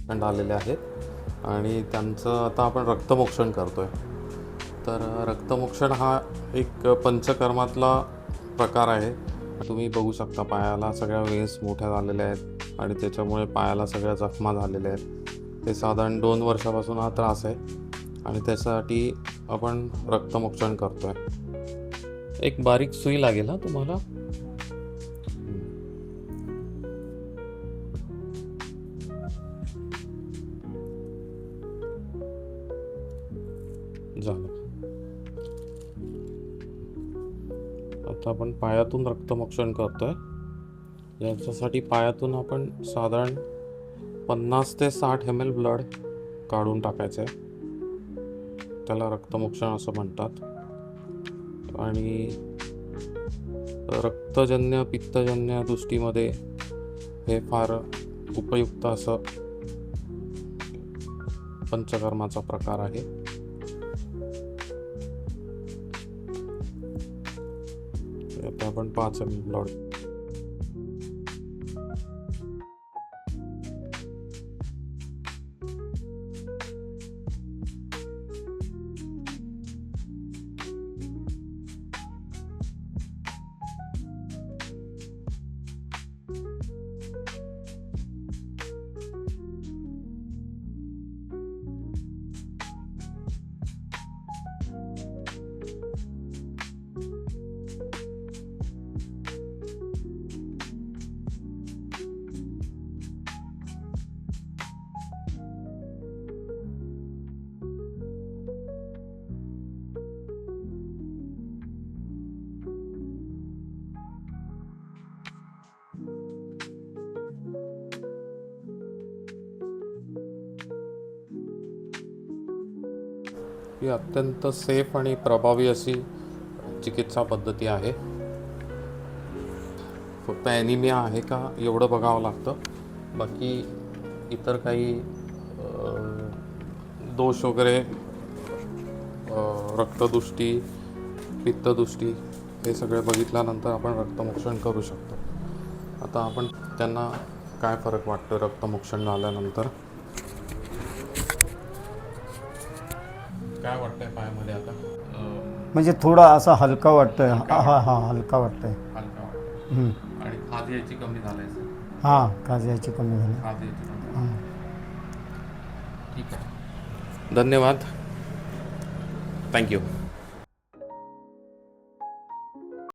Patient आलेले आहेत आणि त्यांचं आता आपण रक्तमोक्षण करतो आहे. तर रक्तमोक्षण हा एक पंचकर्मातला प्रकार आहे. तुम्ही बघू शकता पायाला सगळ्या वेन्स मोठ्या झालेल्या आहेत आणि त्याच्यामुळे पायाला सगळ्या जखमा झालेल्या आहेत. ते साधारण 2 वर्षापासून हा त्रास आहे आणि त्यासाठी आपण रक्तमोक्षण करतो आहे. एक बारीक सुई लागेल हा तुम्हाला. झालं. आता आपण पायातून रक्तमोक्षण करतोय. याच्यासाठी पायातून आपण साधारण 50 ते 60 ml ब्लड काढून टाकायचं आहे. त्याला रक्तमोक्षण असं म्हणतात. आणि रक्तजन्य पित्तजन्य दृष्टीमध्ये हे फार उपयुक्त असं पंचकर्माचा प्रकार आहे. आता आपण 5 ml ब्लड ही अत्यंत सेफ आणि प्रभावी अशी चिकित्सा पद्धती आहे. फक्त ॲनिमिया आहे का एवढं बघावं लागतं. बाकी इतर काही दोष वगैरे रक्तदृष्टी पित्तदृष्टी हे सगळे बघितल्यानंतर आपण रक्तमोक्षण करू शकतो. आता आपण त्यांना काय फरक वाटतो रक्तमोक्षण झाल्यानंतर. काय वाटतंय पायामध्ये आता? म्हणजे थोडा असा हलका वाटतोय. हलका वाटतोय. हलका वाटतंय. आणि खाज यायची कमी झालाय. खाज यायची कमी झाली. खाज यायची कमी. ठीक आहे. धन्यवाद. थँक्यू.